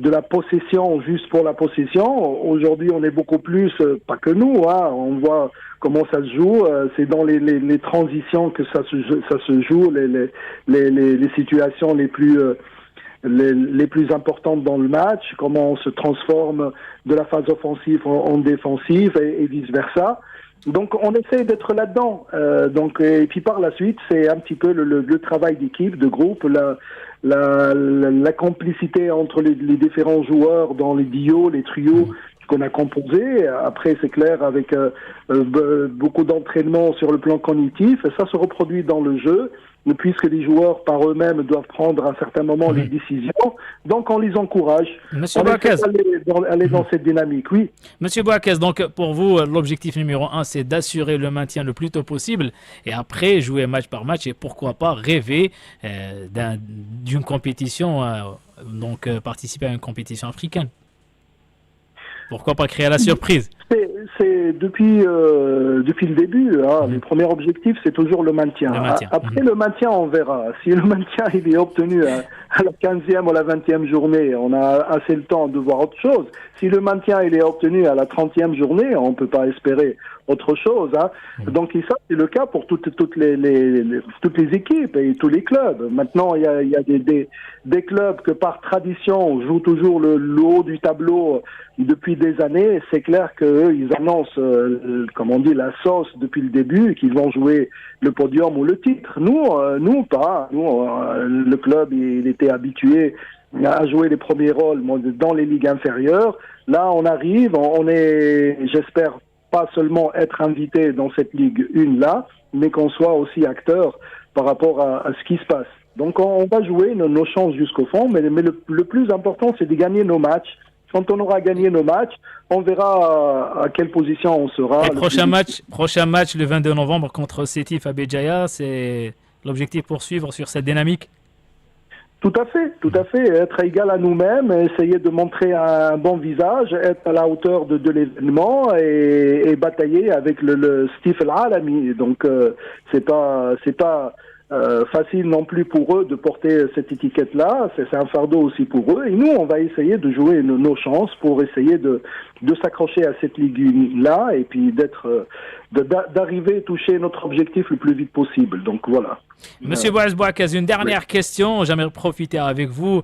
la possession juste pour la possession. Aujourd'hui, on est beaucoup plus, pas que nous, hein, on voit comment ça se joue. C'est dans les transitions que ça se joue, les situations les plus importantes dans le match, comment on se transforme de la phase offensive en défensive et vice versa. Donc on essaie d'être là-dedans. Et puis par la suite, c'est un petit peu le travail d'équipe, de groupe, la complicité entre les différents joueurs dans les duos, les trios qu'on a composés. Après, c'est clair, avec beaucoup d'entraînement sur le plan cognitif, ça se reproduit dans le jeu, puisque les joueurs par eux-mêmes doivent prendre à un certain moment les décisions. Donc on les encourage. Monsieur Bouakaz, aller dans cette dynamique, oui. Monsieur Bouakaz, donc pour vous, l'objectif numéro 1, c'est d'assurer le maintien le plus tôt possible et après jouer match par match et pourquoi pas rêver d'une compétition, participer à une compétition africaine. Pourquoi pas créer la surprise? C'est depuis le début. Le premier objectif, c'est toujours le maintien. Après le maintien, on verra. Si le maintien il est obtenu à la 15e ou la 20e journée, on a assez le temps de voir autre chose. Si le maintien il est obtenu à la 30e journée, on ne peut pas espérer autre chose. Hein. Donc et ça, c'est le cas pour toutes les équipes et tous les clubs. Maintenant, il y a des clubs que par tradition jouent toujours le haut du tableau depuis des années. C'est clair qu'eux, ils annoncent, comme on dit, la sauce depuis le début, qu'ils vont jouer le podium ou le titre. Nous pas. Nous, le club, il était habitué à jouer les premiers rôles dans les ligues inférieures. Là, on arrive, on est, j'espère, pas seulement être invité dans cette Ligue 1 là, mais qu'on soit aussi acteur par rapport à ce qui se passe. Donc on va jouer nos chances jusqu'au fond, mais le plus important, c'est de gagner nos matchs. Quand on aura gagné nos matchs, on verra à quelle position on sera. Et prochain match le 22 novembre contre Sétif à Béjaïa, c'est l'objectif pour suivre sur cette dynamique. Tout à fait. Être égal à nous-mêmes, essayer de montrer un bon visage, être à la hauteur de l'événement et batailler avec le Stif Al-Alami. Donc c'est pas facile non plus pour eux de porter cette étiquette-là. C'est un fardeau aussi pour eux. Et nous, on va essayer de jouer nos chances pour essayer de s'accrocher à cette ligue-là et puis d'arriver à toucher notre objectif le plus vite possible. Donc voilà. Monsieur Bouaziz Bouakaz, une dernière question. J'aimerais profiter avec vous,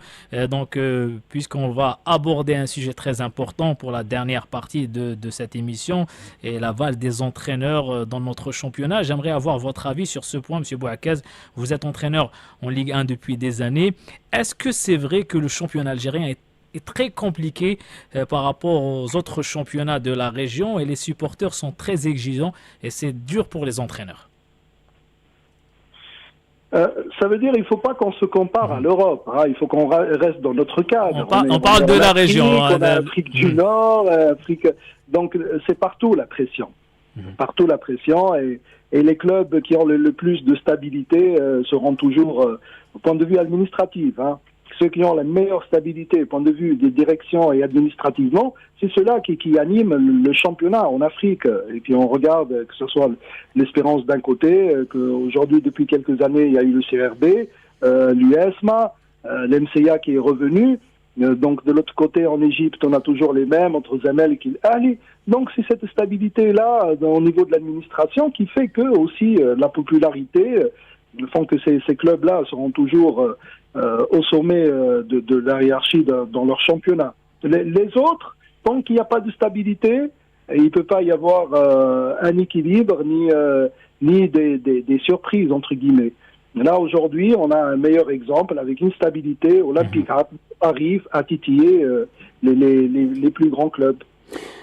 puisqu'on va aborder un sujet très important pour la dernière partie de cette émission et l'aval des entraîneurs dans notre championnat. J'aimerais avoir votre avis sur ce point, monsieur Bouakaz. Vous êtes entraîneur en Ligue 1 depuis des années. Est-ce que c'est vrai que le championnat algérien est très compliqué par rapport aux autres championnats de la région et les supporters sont très exigeants et c'est dur pour les entraîneurs? Ça veut dire qu'il ne faut pas qu'on se compare à l'Europe. Hein. Il faut qu'on reste dans notre cadre. On parle de la région. On a Afrique du Nord, Afrique. Donc c'est partout la pression. Partout la pression et les clubs qui ont le plus de stabilité seront toujours au point de vue administratif. Hein. Ceux qui ont la meilleure stabilité au point de vue des directions et administrativement, c'est ceux-là qui animent le championnat en Afrique. Et puis on regarde que ce soit l'Espérance d'un côté, qu'aujourd'hui depuis quelques années il y a eu le CRB, l'USMA, l'MCA qui est revenu. Donc de l'autre côté en Égypte on a toujours les mêmes entre Zamel et Ali. Donc c'est cette stabilité-là au niveau de l'administration qui fait que aussi la popularité font que ces clubs-là seront toujours au sommet de la hiérarchie dans leur championnat. Les autres, tant qu'il n'y a pas de stabilité, il ne peut pas y avoir un équilibre ni des surprises, entre guillemets. Là, aujourd'hui, on a un meilleur exemple avec une stabilité. Olympique arrive à titiller les plus grands clubs.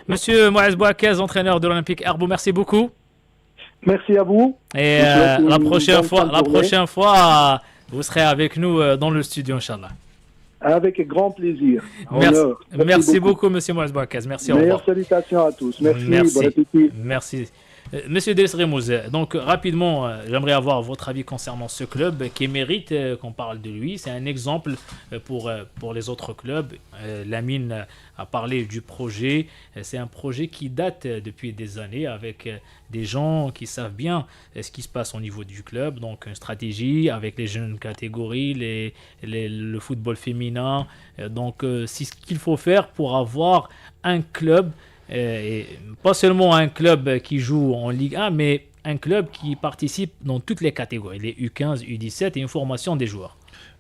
Monsieur Bouaziz Bouakaz, entraîneur de l'Olympique Herbou, merci beaucoup. Merci à vous. Et la prochaine fois, vous serez avec nous dans le studio, Inch'Allah. Avec grand plaisir. Merci beaucoup, monsieur Bouaziz Bouakaz. Merci, au revoir. Meilleures salutations à tous. Merci. Bon appétit. Merci. Monsieur Delis Remouz, donc rapidement, j'aimerais avoir votre avis concernant ce club qui mérite qu'on parle de lui. C'est un exemple pour les autres clubs. Lamine a parlé du projet. C'est un projet qui date depuis des années avec des gens qui savent bien ce qui se passe au niveau du club. Donc une stratégie avec les jeunes catégories, le football féminin. Donc c'est ce qu'il faut faire pour avoir un club. Et pas seulement un club qui joue en Ligue 1, mais un club qui participe dans toutes les catégories, les U15, U17 et une formation des joueurs.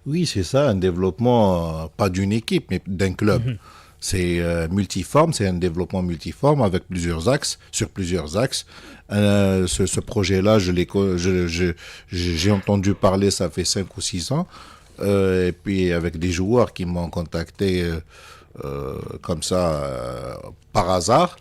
Oui, c'est ça, un développement, pas d'une équipe, mais d'un club. C'est multiforme, c'est un développement multiforme avec plusieurs axes, sur plusieurs axes. Ce projet-là, j'ai entendu parler, ça fait 5 ou 6 ans, et puis avec des joueurs qui m'ont contacté comme ça, par hasard.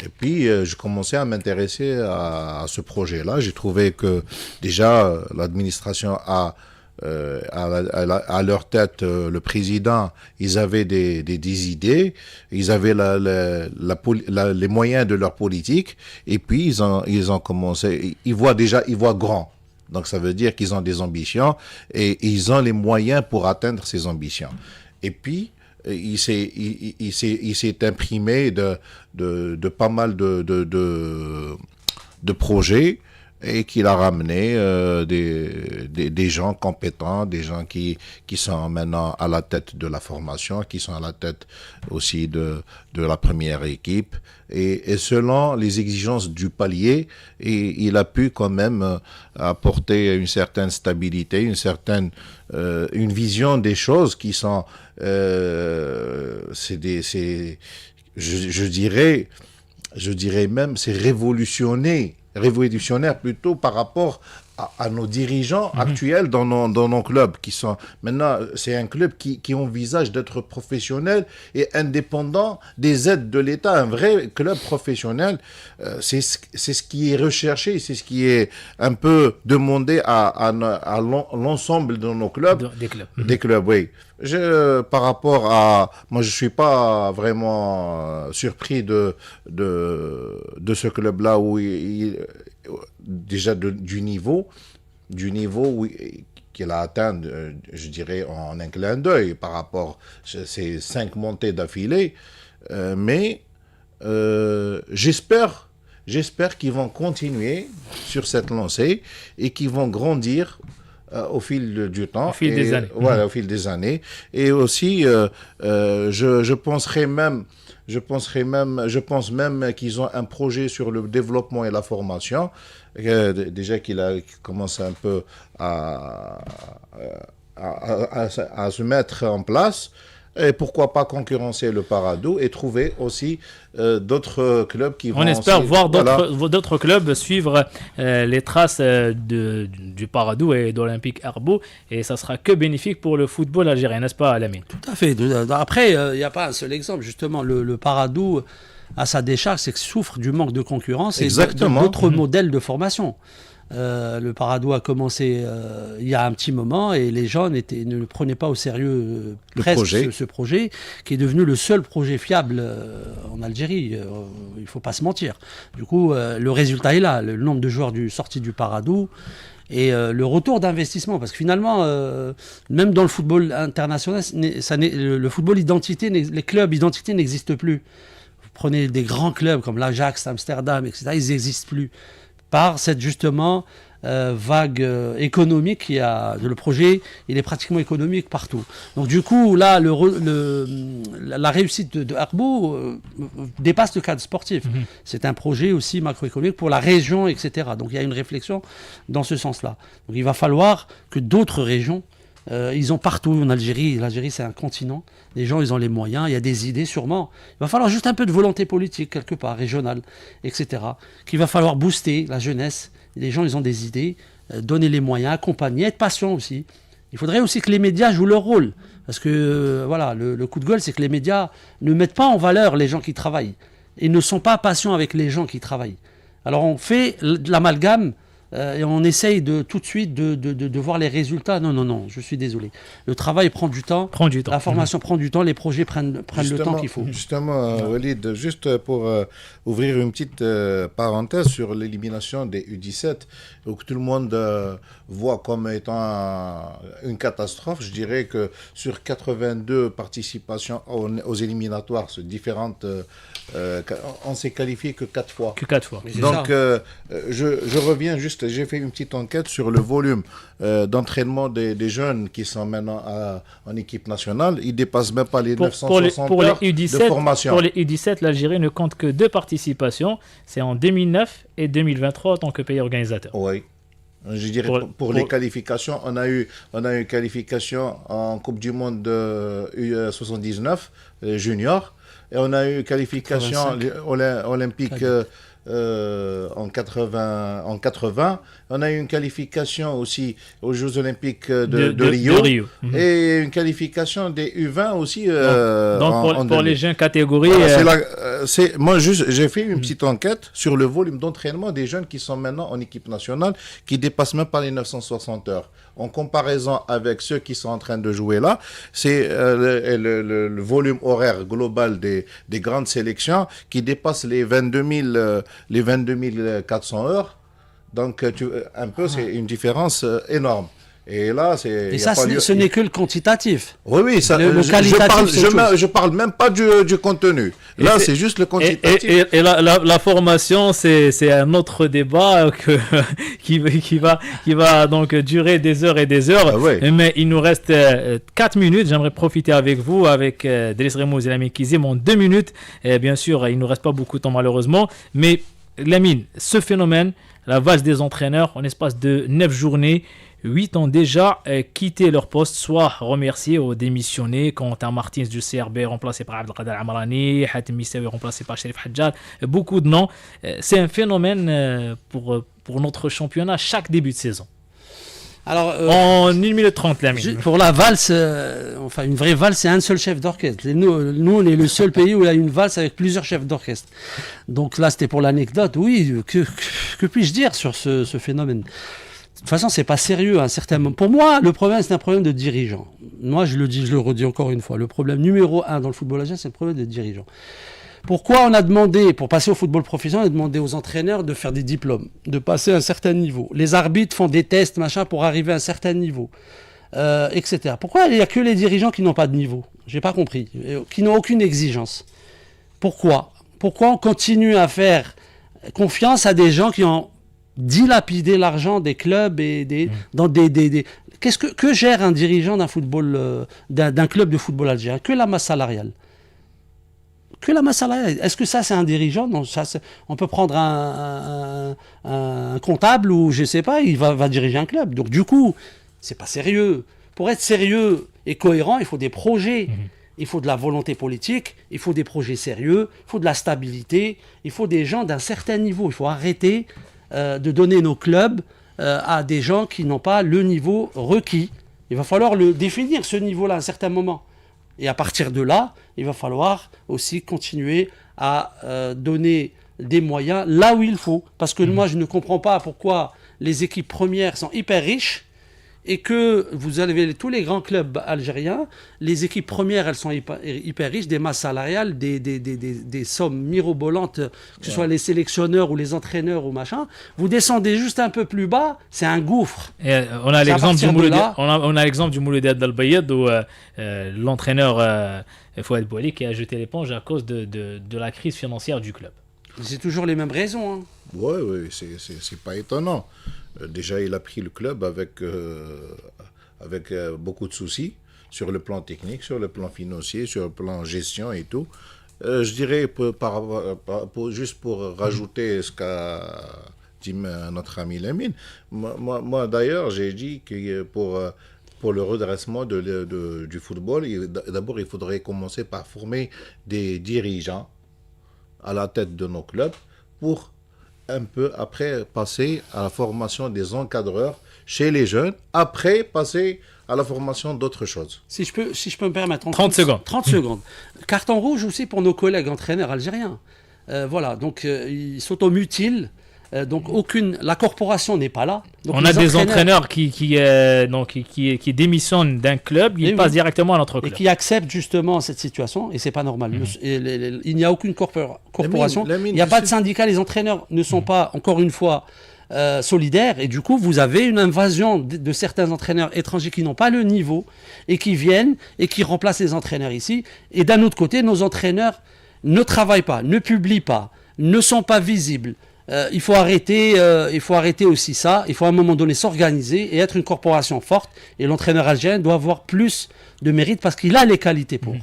Et puis, je commençais à m'intéresser à ce projet-là. J'ai trouvé que déjà, l'administration a à leur tête le président, ils avaient des idées, ils avaient les moyens de leur politique, et puis ils ont commencé, ils voient grand. Donc ça veut dire qu'ils ont des ambitions et ils ont les moyens pour atteindre ces ambitions. Et puis il s'est imprimé de pas mal de projets et qu'il a ramené des gens compétents, des gens qui sont maintenant à la tête de la formation, qui sont à la tête aussi de la première équipe. Et selon les exigences du palier, il a pu quand même apporter une certaine stabilité, une vision des choses qui sont, je dirais même, c'est révolutionnaire plutôt par rapport à nos dirigeants actuels dans nos clubs qui sont maintenant, c'est un club qui envisage d'être professionnel et indépendant des aides de l'État, un vrai club professionnel. C'est ce qui est recherché, c'est ce qui est un peu demandé à l'ensemble de nos clubs. Des clubs, oui. Par rapport à... Moi, je suis pas vraiment surpris de ce club-là où déjà du niveau qu'il a atteint, je dirais, en un clin d'œil par rapport à ces 5 montées d'affilée. Mais j'espère qu'ils vont continuer sur cette lancée et qu'ils vont grandir au fil du temps. Au fil des années. Voilà, au fil des années. Et aussi, je pense même qu'ils ont un projet sur le développement et la formation, déjà qu'il commence un peu à se mettre en place. Et pourquoi pas concurrencer le Paradou et trouver aussi d'autres clubs qui vont... On espère aussi, voir d'autres clubs suivre les traces du Paradou et d'Olympique Arbo, et ça sera que bénéfique pour le football algérien, n'est-ce pas, Lamine? Tout à fait. Après, il n'y a pas un seul exemple. Justement, le Paradou, à sa décharge, c'est qu'il souffre du manque de concurrence et d'autres modèles de formation. Le Paradou a commencé il y a un petit moment et les gens ne prenaient pas au sérieux ce projet qui est devenu le seul projet fiable en Algérie. Il ne faut pas se mentir. Du coup, le résultat est là. Le nombre de joueurs sortis du Paradou et le retour d'investissement. Parce que finalement, même dans le football international, le football identité, les clubs identité n'existent plus. Vous prenez des grands clubs comme l'Ajax, Amsterdam, etc. Ils n'existent plus. Par cette justement vague économique, le projet, il est pratiquement économique partout. Donc du coup, là, la réussite de Arbo dépasse le cadre sportif. C'est un projet aussi macroéconomique pour la région, etc. Donc il y a une réflexion dans ce sens-là. Donc il va falloir que d'autres régions, ils ont partout en Algérie. L'Algérie, c'est un continent. Les gens, ils ont les moyens. Il y a des idées, sûrement. Il va falloir juste un peu de volonté politique, quelque part, régionale, etc. Qu'il va falloir booster la jeunesse. Les gens, ils ont des idées. Donner les moyens, accompagner, être patient aussi. Il faudrait aussi que les médias jouent leur rôle. Parce que, voilà, le coup de gueule, c'est que les médias ne mettent pas en valeur les gens qui travaillent. Et ne sont pas patients avec les gens qui travaillent. Alors, on fait de l'amalgame. Et on essaye tout de suite de voir les résultats. Non, je suis désolé. Le travail prend du temps. La formation prend du temps. Les projets prennent le temps qu'il faut. Justement, Walid, juste pour ouvrir une petite parenthèse sur l'élimination des U17, que tout le monde voit comme étant une catastrophe, je dirais que sur 82 participations aux éliminatoires différentes, on s'est qualifié que 4 fois. Donc, je reviens juste. J'ai fait une petite enquête sur le volume d'entraînement des jeunes qui sont maintenant en équipe nationale. Ils ne dépassent même pas les 960 heures de formation. Pour les U17, l'Algérie ne compte que 2 participations. C'est en 2009 et 2023 en tant que pays organisateur. Oui. Je dirais pour les qualifications, on a eu une qualification en Coupe du Monde U79 junior, et on a eu une qualification olympique en 80. On a eu une qualification aussi aux Jeux Olympiques de Rio. Et une qualification des U20 aussi. Donc pour les jeunes catégories... Moi, j'ai fait une petite enquête sur le volume d'entraînement des jeunes qui sont maintenant en équipe nationale, qui dépassent même pas les 960 heures. En comparaison avec ceux qui sont en train de jouer là, c'est le volume horaire global des grandes sélections qui dépasse les 22 400 heures. Donc, c'est une différence énorme. Et là, c'est. Et ça, ce n'est que le quantitatif. Oui, ça, le qualitatif, je parle même pas du contenu. Là, c'est juste le quantitatif. Et la formation, c'est un autre débat qui va donc durer des heures et des heures. Ah ouais. Mais il nous reste 4 minutes. J'aimerais profiter avec vous, avec Driss Remouz et Lamine Kizim, en 2 minutes. Et bien sûr, il nous reste pas beaucoup de temps malheureusement. Mais Lamine, ce phénomène, la valse des entraîneurs, en espace de 9 journées, 8 ont déjà quitté leur poste, soit remerciés ou démissionnés. Quentin Martins du CRB remplacé par Abdelkader Amrani, Hatem Missaoui remplacé par Sherif Hadjad, beaucoup de noms. C'est un phénomène pour notre championnat chaque début de saison. Alors, en 1 minute 30, Lamine. Pour la valse, enfin une vraie valse, c'est un seul chef d'orchestre. Nous, on est le seul pays où il y a une valse avec plusieurs chefs d'orchestre. Donc là, c'était pour l'anecdote. Oui, que puis-je dire sur ce phénomène ? De toute façon, c'est pas sérieux à un certain moment. Pour moi, le problème, c'est un problème de dirigeant. Moi, je le redis encore une fois. Le problème numéro 1 dans le football algérien, c'est le problème de dirigeant. Pourquoi on a demandé, pour passer au football professionnel, on a demandé aux entraîneurs de faire des diplômes, de passer à un certain niveau. Les arbitres font des tests, machin, pour arriver à un certain niveau, etc. Pourquoi il n'y a que les dirigeants qui n'ont pas de niveau ? J'ai pas compris. Qui n'ont aucune exigence. Pourquoi on continue à faire confiance à des gens qui ont dilapidé l'argent des clubs et dans des qu'est-ce que gère un dirigeant d'un football d'un club de football algérien ? Que la masse salariale. Est-ce que ça c'est un dirigeant ? Non, ça on peut prendre un comptable ou je sais pas, il va diriger un club. Donc du coup, c'est pas sérieux. Pour être sérieux et cohérent, il faut des projets. Il faut de la volonté politique, il faut des projets sérieux, il faut de la stabilité, il faut des gens d'un certain niveau. Il faut arrêter de donner nos clubs à des gens qui n'ont pas le niveau requis. Il va falloir le définir, ce niveau-là, à un certain moment. Et à partir de là, il va falloir aussi continuer à donner des moyens là où il faut. Parce que moi, je ne comprends pas pourquoi les équipes premières sont hyper riches et que vous avez tous les grands clubs algériens, les équipes premières, elles sont hyper riches, des masses salariales, des sommes mirobolantes, que ce soit les sélectionneurs ou les entraîneurs ou machin. Vous descendez juste un peu plus bas, c'est un gouffre. Et on a l'exemple du Mouloudia d'Al-Bayed où l'entraîneur Fouad Bouali qui a jeté l'éponge à cause de la crise financière du club. C'est toujours les mêmes raisons. Hein. Oui, c'est pas étonnant. Déjà, il a pris le club avec beaucoup de soucis sur le plan technique, sur le plan financier, sur le plan gestion et tout. Je dirais, juste pour rajouter ce qu'a dit notre ami Lamine, moi d'ailleurs, j'ai dit que pour le redressement du football, d'abord, il faudrait commencer par former des dirigeants à la tête de nos clubs pour un peu après passer à la formation des encadreurs chez les jeunes, après passer à la formation d'autres choses. Si je peux me permettre... 30 secondes. 30 secondes. Carton rouge aussi pour nos collègues entraîneurs algériens. Voilà, donc ils s'automutilent. Donc la corporation n'est pas là. Donc on a des entraîneurs qui démissionnent d'un club, ils passent directement à notre club. Et qui acceptent justement cette situation, et c'est pas normal. Il n'y a aucune corporation, il n'y a pas de syndicat, les entraîneurs ne sont pas, encore une fois, solidaires, et du coup vous avez une invasion de certains entraîneurs étrangers qui n'ont pas le niveau, et qui viennent, et qui remplacent les entraîneurs ici. Et d'un autre côté, nos entraîneurs ne travaillent pas, ne publient pas, ne sont pas visibles. Il faut arrêter aussi ça. Il faut à un moment donné s'organiser et être une corporation forte. Et l'entraîneur algérien doit avoir plus de mérite parce qu'il a les qualités pour.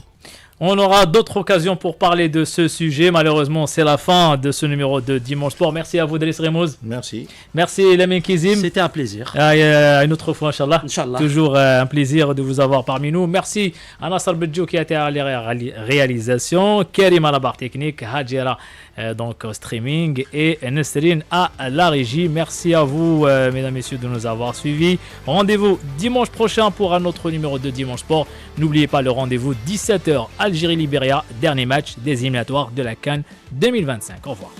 On aura d'autres occasions pour parler de ce sujet. Malheureusement, c'est la fin de ce numéro de Dimanche Sport. Merci à vous, Driss Remouz. Merci. Merci, Lamine Kizim. C'était un plaisir. Une autre fois, Inch'Allah. Inch'Allah. Toujours un plaisir de vous avoir parmi nous. Merci à Nassar Bedjou qui a été à la réalisation, Karim à la barre technique, Hadjira donc au streaming et Nesrine à la régie. Merci à vous, mesdames et messieurs, de nous avoir suivis. Rendez-vous dimanche prochain pour un autre numéro de Dimanche Sport. N'oubliez pas le rendez-vous 17h Algérie-Libéria, dernier match des éliminatoires de la CAN 2025. Au revoir.